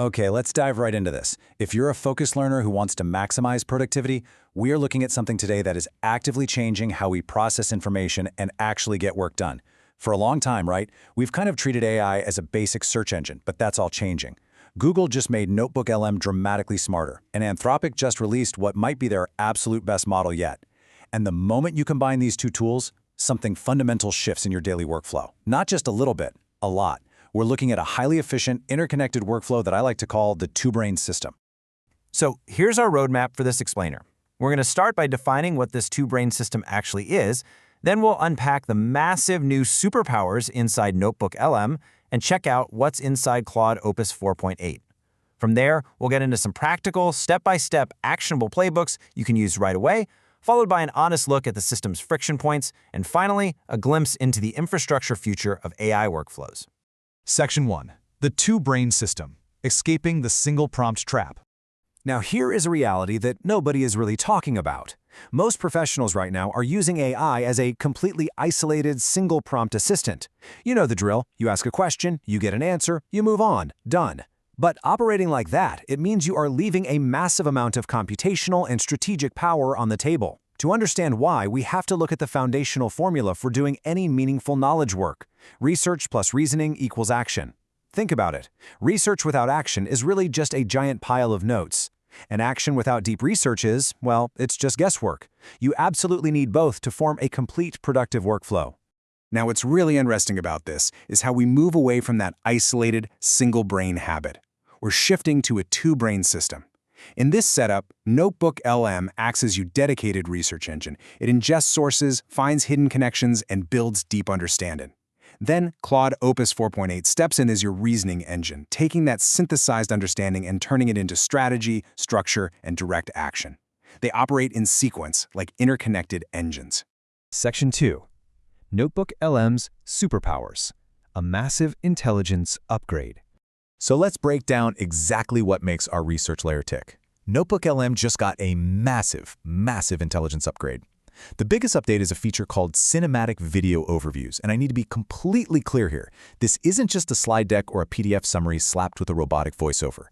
Okay, let's dive right into this. If you're a focused learner who wants to maximize productivity, we are looking at something today that is actively changing how we process information and actually get work done. For a long time, right, we've kind of treated AI as a basic search engine, but that's all changing. Google just made NotebookLM dramatically smarter, and Anthropic just released what might be their absolute best model yet. And the moment you combine these two tools, something fundamental shifts in your daily workflow. Not just a little bit, a lot. We're looking at a highly efficient, interconnected workflow that I like to call the two-brain system. So here's our roadmap for this explainer. We're going to start by defining what this two-brain system actually is, then we'll unpack the massive new superpowers inside NotebookLM and check out what's inside Claude Opus 4.8. From there, we'll get into some practical, step-by-step, actionable playbooks you can use right away, followed by an honest look at the system's friction points, and finally, a glimpse into the infrastructure future of AI workflows. Section 1. The two-brain system, escaping the single-prompt trap. Now here is a reality that nobody is really talking about. Most professionals right now are using AI as a completely isolated single-prompt assistant. You know the drill. You ask a question, you get an answer, you move on. Done. But operating like that, it means you are leaving a massive amount of computational and strategic power on the table. To understand why, we have to look at the foundational formula for doing any meaningful knowledge work. Research plus reasoning equals action. Think about it. Research without action is really just a giant pile of notes. And action without deep research is, well, it's just guesswork. You absolutely need both to form a complete productive workflow. Now, what's really interesting about this is how we move away from that isolated, single-brain habit. We're shifting to a two-brain system. In this setup, NotebookLM acts as your dedicated research engine. It ingests sources, finds hidden connections, and builds deep understanding. Then, Claude Opus 4.8 steps in as your reasoning engine, taking that synthesized understanding and turning it into strategy, structure, and direct action. They operate in sequence, like interconnected engines. Section 2. NotebookLM's superpowers, a massive intelligence upgrade. So let's break down exactly what makes our research layer tick. NotebookLM just got a massive intelligence upgrade. The biggest update is a feature called Cinematic Video Overviews, and I need to be completely clear here. This isn't just a slide deck or a PDF summary slapped with a robotic voiceover.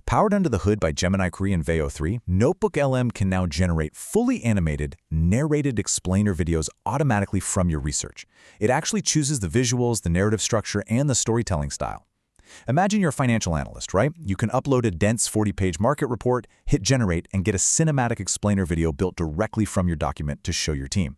Powered under the hood by Gemini Cree and Veo 3, NotebookLM can now generate fully animated, narrated explainer videos automatically from your research. It actually chooses the visuals, the narrative structure, and the storytelling style. Imagine you're a financial analyst, right? You can upload a dense 40-page market report, hit generate, and get a cinematic explainer video built directly from your document to show your team.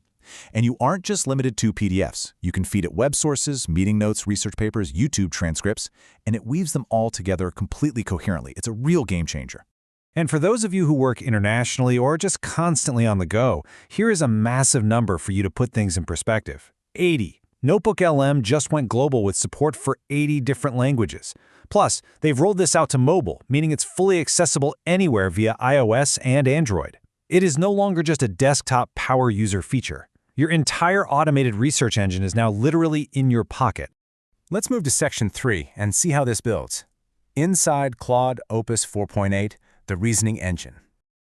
And you aren't just limited to PDFs. You can feed it web sources, meeting notes, research papers, YouTube transcripts, and it weaves them all together completely coherently. It's a real game changer. And for those of you who work internationally or just constantly on the go, here is a massive number for you to put things in perspective. 80. NotebookLM just went global with support for 80 different languages. Plus, they've rolled this out to mobile, meaning it's fully accessible anywhere via iOS and Android. It is no longer just a desktop power user feature. Your entire automated research engine is now literally in your pocket. Let's move to Section 3 and see how this builds. Inside Claude Opus 4.8, the reasoning engine.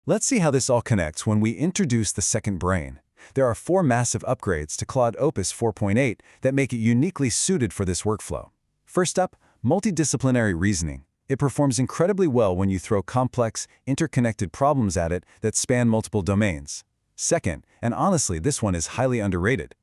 Let's see how this all connects when we introduce the second brain. There are 4 massive upgrades to Claude Opus 4.8 that make it uniquely suited for this workflow. First up, multidisciplinary reasoning. It performs incredibly well when you throw complex, interconnected problems at it that span multiple domains. Second, and honestly, this one is highly underrated,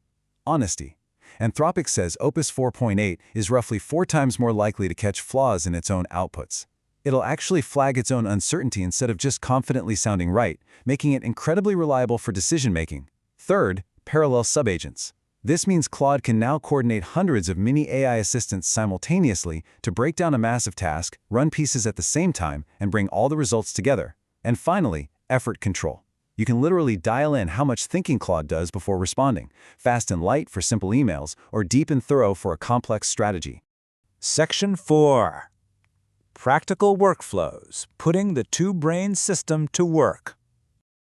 honesty. Anthropic says Opus 4.8 is roughly 4 times more likely to catch flaws in its own outputs. It'll actually flag its own uncertainty instead of just confidently sounding right, making it incredibly reliable for decision-making. Third, parallel subagents. This means Claude can now coordinate hundreds of mini AI assistants simultaneously to break down a massive task, run pieces at the same time, and bring all the results together. And finally, effort control. You can literally dial in how much thinking Claude does before responding, fast and light for simple emails, or deep and thorough for a complex strategy. Section 4. Practical workflows, putting the two-brain system to work.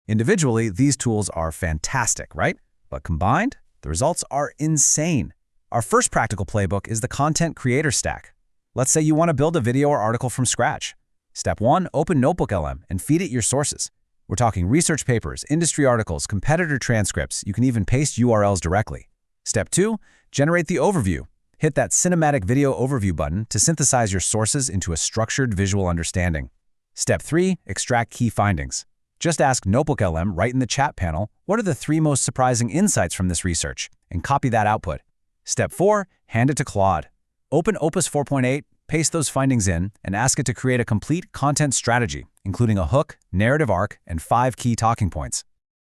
Individually, these tools are fantastic, right? But combined, the results are insane. Our first practical playbook is the Content Creator Stack. Let's say you want to build a video or article from scratch. Step 1, open NotebookLM and feed it your sources. We're talking research papers, industry articles, competitor transcripts. You can even paste URLs directly. Step 2, generate the overview. Hit that cinematic video overview button to synthesize your sources into a structured visual understanding. Step 3. Extract key findings. Just ask NotebookLM right in the chat panel, what are the 3 most surprising insights from this research, and copy that output. Step 4. Hand it to Claude. Open Opus 4.8, paste those findings in, and ask it to create a complete content strategy, including a hook, narrative arc, and 5 key talking points.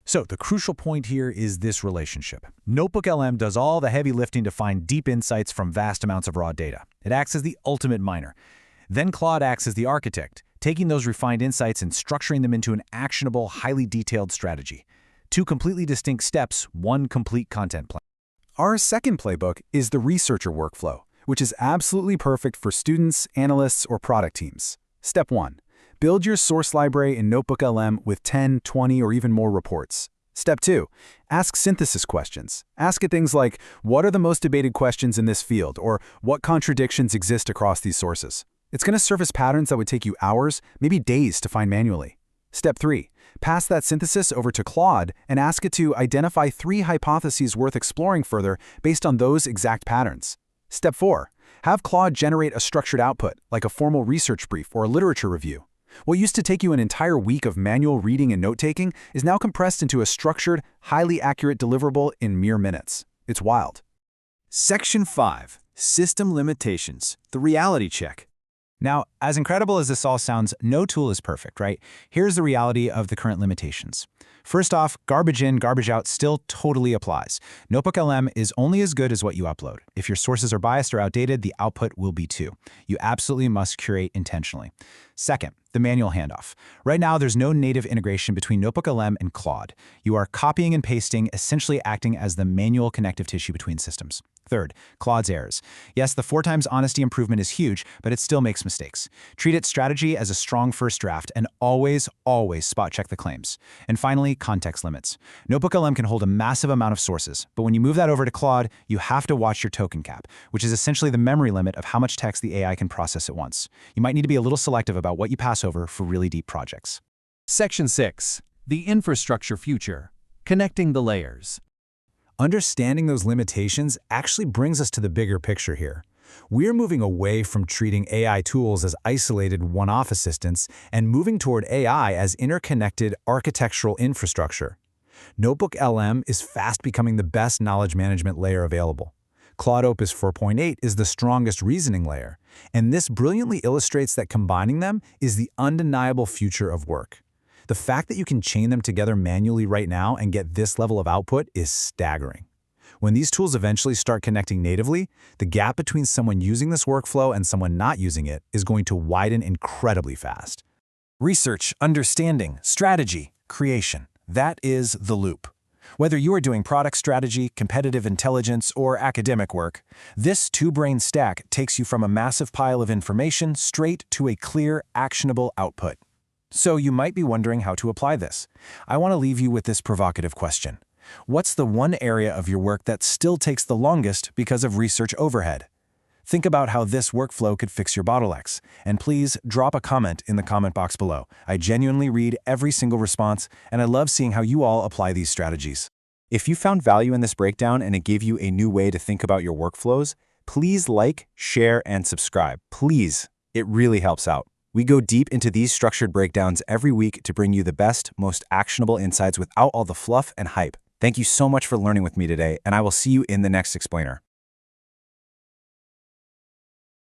So the crucial point here is this relationship. NotebookLM does all the heavy lifting to find deep insights from vast amounts of raw data. It acts as the ultimate miner. Then Claude acts as the architect, taking those refined insights and structuring them into an actionable, highly detailed strategy. 2 completely distinct steps, 1 complete content plan. Our second playbook is the researcher workflow, which is absolutely perfect for students, analysts, or product teams. Step 1. Build your source library in NotebookLM with 10, 20, or even more reports. Step 2. Ask synthesis questions. Ask it things like, what are the most debated questions in this field, or what contradictions exist across these sources? It's going to surface patterns that would take you hours, maybe days to find manually. Step 3. Pass that synthesis over to Claude and ask it to identify 3 hypotheses worth exploring further based on those exact patterns. Step 4. Have Claude generate a structured output, like a formal research brief or a literature review. What used to take you an entire week of manual reading and note-taking is now compressed into a structured, highly accurate deliverable in mere minutes. It's wild. Section 5. System Limitations. The Reality Check. Now, as incredible as this all sounds, no tool is perfect, right? Here's the reality of the current limitations. First off, garbage in, garbage out still totally applies. NotebookLM is only as good as what you upload. If your sources are biased or outdated, the output will be too. You absolutely must curate intentionally. Second, the manual handoff. Right now, there's no native integration between NotebookLM and Claude. You are copying and pasting, essentially acting as the manual connective tissue between systems. Third, Claude's errors. Yes, the 4 times honesty improvement is huge, but it still makes mistakes. Treat its strategy as a strong first draft and always spot check the claims. And finally, context limits. NotebookLM can hold a massive amount of sources, but when you move that over to Claude, you have to watch your token cap, which is essentially the memory limit of how much text the AI can process at once. You might need to be a little selective about what you pass over for really deep projects. Section 6. The Infrastructure Future. Connecting the Layers. Understanding those limitations actually brings us to the bigger picture here. We're moving away from treating AI tools as isolated one-off assistants and moving toward AI as interconnected architectural infrastructure. NotebookLM is fast becoming the best knowledge management layer available. Claude Opus 4.8 is the strongest reasoning layer, and this brilliantly illustrates that combining them is the undeniable future of work. The fact that you can chain them together manually right now and get this level of output is staggering. When these tools eventually start connecting natively, the gap between someone using this workflow and someone not using it is going to widen incredibly fast. Research, understanding, strategy, creation. That is the loop. Whether you are doing product strategy, competitive intelligence, or academic work, this 2-brain stack takes you from a massive pile of information straight to a clear, actionable output. So you might be wondering how to apply this. I want to leave you with this provocative question. What's the one area of your work that still takes the longest because of research overhead? Think about how this workflow could fix your bottlenecks, and please drop a comment in the comment box below. I genuinely read every single response, and I love seeing how you all apply these strategies. If you found value in this breakdown and it gave you a new way to think about your workflows, please like, share, and subscribe. Please, it really helps out. We go deep into these structured breakdowns every week to bring you the best, most actionable insights without all the fluff and hype. Thank you so much for learning with me today, and I will see you in the next explainer.